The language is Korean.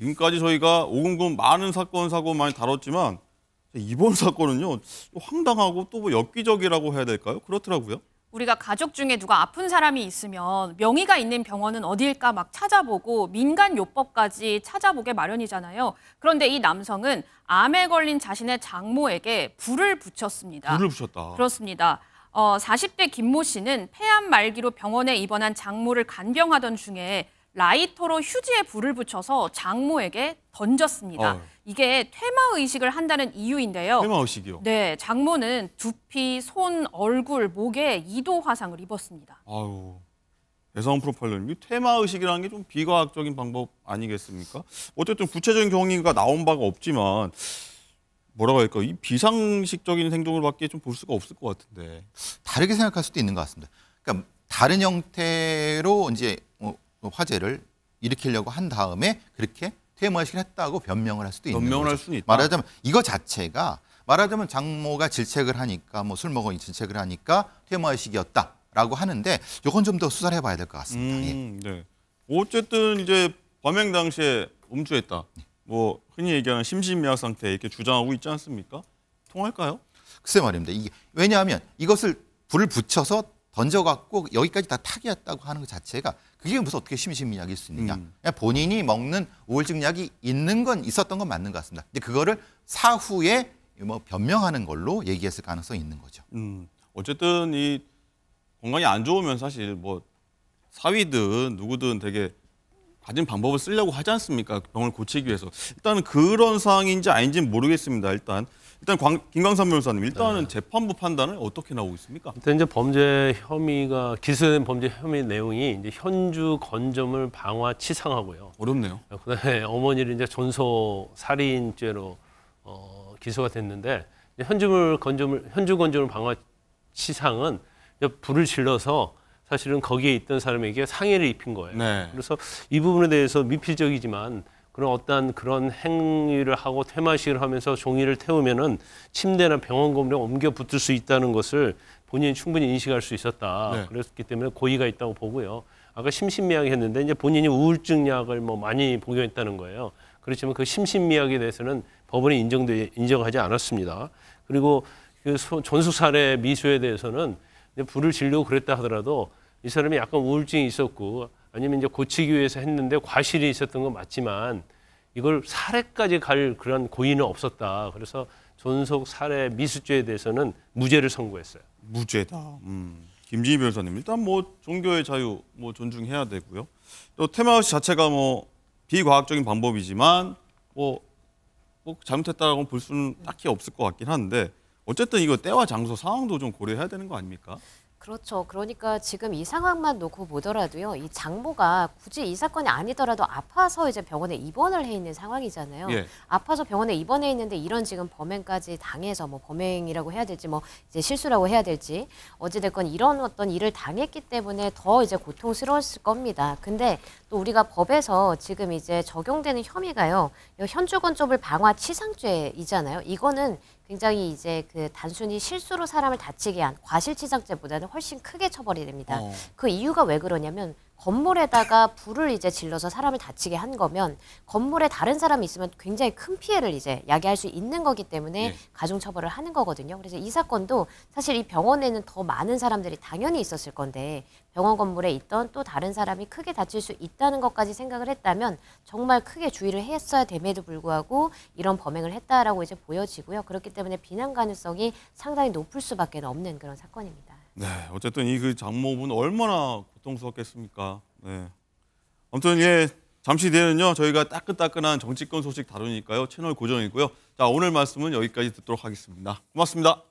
지금까지 저희가 오금금 많은 사건, 사고 많이 다뤘지만 이번 사건은요, 황당하고 또 뭐 엽기적이라고 해야 될까요? 그렇더라고요. 우리가 가족 중에 누가 아픈 사람이 있으면 명의가 있는 병원은 어디일까 막 찾아보고 민간요법까지 찾아보게 마련이잖아요. 그런데 이 남성은 암에 걸린 자신의 장모에게 불을 붙였습니다. 불을 붙였다. 그렇습니다. 40대 김모 씨는 폐암 말기로 병원에 입원한 장모를 간병하던 중에 라이터로 휴지에 불을 붙여서 장모에게 던졌습니다. 이게 퇴마의식을 한다는 이유인데요. 퇴마의식이요? 네, 장모는 두피, 손, 얼굴, 목에 2도 화상을 입었습니다. 아유, 배상훈 프로파일러님, 이 퇴마의식이라는 게 좀 비과학적인 방법 아니겠습니까? 어쨌든 구체적인 경위가 나온 바가 없지만 뭐라고 할까, 이 비상식적인 행동을밖에 좀 볼 수가 없을 것 같은데. 다르게 생각할 수도 있는 것 같습니다. 그러니까 다른 형태로 이제 화재를 일으키려고 한 다음에 그렇게 퇴마의식을 했다고 변명을 할 수도 있는 변명을 거죠. 할 수는 있다. 말하자면 이거 자체가 말하자면 장모가 질책을 하니까 뭐 술 먹어 질책을 하니까 퇴마의식이었다라고 하는데 이건 좀 더 수사를 해봐야 될 것 같습니다. 네. 어쨌든 이제 범행 당시에 음주했다. 뭐 흔히 얘기하는 심신미약 상태 이렇게 주장하고 있지 않습니까? 통할까요? 글쎄 말입니다. 이게 왜냐하면 이것을 불을 붙여서 던져갖고 여기까지 다 타기였다고 하는 것 자체가 그게 무슨 어떻게 심신미약일 수 있느냐. 본인이 먹는 우울증 약이 있는 건 있었던 건 맞는 것 같습니다. 근데 그거를 사후에 뭐 변명하는 걸로 얘기했을 가능성이 있는 거죠. 어쨌든 이 건강이 안 좋으면 사실 뭐 사위든 누구든 되게 가진 방법을 쓰려고 하지 않습니까? 병을 고치기 위해서. 일단은 그런 상황인지 아닌지는 모르겠습니다. 일단 김광삼 변호사님, 일단은 재판부 판단은 어떻게 나오고 있습니까? 일단 이제 범죄 혐의가 기소된 범죄 혐의 내용이 이제 현주 건조물 방화 치상하고요. 어렵네요. 그다음에 어머니를 이제 존속 살인죄로 기소가 됐는데 현주 건조물 방화 치상은 불을 질러서 사실은 거기에 있던 사람에게 상해를 입힌 거예요. 네. 그래서 이 부분에 대해서 미필적이지만 그런 행위를 하고 퇴마식을 하면서 종이를 태우면은 침대나 병원 건물에 옮겨 붙을 수 있다는 것을 본인이 충분히 인식할 수 있었다. 네. 그랬기 때문에 고의가 있다고 보고요. 아까 심신미약 했는데 이제 본인이 우울증 약을 뭐 많이 복용했다는 거예요. 그렇지만 그 심신미약에 대해서는 법원이 인정하지 않았습니다. 그리고 그 존속살해 미수에 대해서는 불을 지르고 그랬다 하더라도 이 사람이 약간 우울증이 있었고 아니면 이제 고치기 위해서 했는데 과실이 있었던 건 맞지만 이걸 살해까지 갈 그런 고의는 없었다. 그래서 존속 살해 미수죄에 대해서는 무죄를 선고했어요. 무죄다. 김진희 변호사님, 일단 뭐 종교의 자유 뭐 존중해야 되고요. 또 퇴마의식 자체가 뭐 비과학적인 방법이지만 뭐 잘못했다라고 볼 수는 딱히 없을 것 같긴 한데 어쨌든 이거 때와 장소 상황도 좀 고려해야 되는 거 아닙니까? 그렇죠. 그러니까 지금 이 상황만 놓고 보더라도요. 이 장모가 굳이 이 사건이 아니더라도 아파서 이제 병원에 입원을 해 있는 상황이잖아요. 예. 아파서 병원에 입원해 있는데 이런 지금 범행까지 당해서 뭐 범행이라고 해야 될지 뭐 이제 실수라고 해야 될지 어찌됐건 이런 어떤 일을 당했기 때문에 더 이제 고통스러웠을 겁니다. 근데 또 우리가 법에서 지금 이제 적용되는 혐의가요. 현주건조물 방화 치상죄이잖아요. 이거는 굉장히 이제 그 단순히 실수로 사람을 다치게 한 과실치상죄보다는 훨씬 크게 처벌이 됩니다. 그 이유가 왜 그러냐면 건물에다가 불을 이제 질러서 사람을 다치게 한 거면 건물에 다른 사람이 있으면 굉장히 큰 피해를 이제 야기할 수 있는 거기 때문에 가중처벌을 하는 거거든요. 그래서 이 사건도 사실 이 병원에는 더 많은 사람들이 당연히 있었을 건데 병원 건물에 있던 또 다른 사람이 크게 다칠 수 있다는 것까지 생각을 했다면 정말 크게 주의를 했어야 됨에도 불구하고 이런 범행을 했다라고 이제 보여지고요. 그렇기 때문에 비난 가능성이 상당히 높을 수밖에 없는 그런 사건입니다. 네, 어쨌든 이 그 장모분 얼마나 고통스럽겠습니까? 네. 아무튼 잠시 뒤에는요 저희가 따끈따끈한 정치권 소식 다루니까요 채널 고정이고요. 자, 오늘 말씀은 여기까지 듣도록 하겠습니다. 고맙습니다.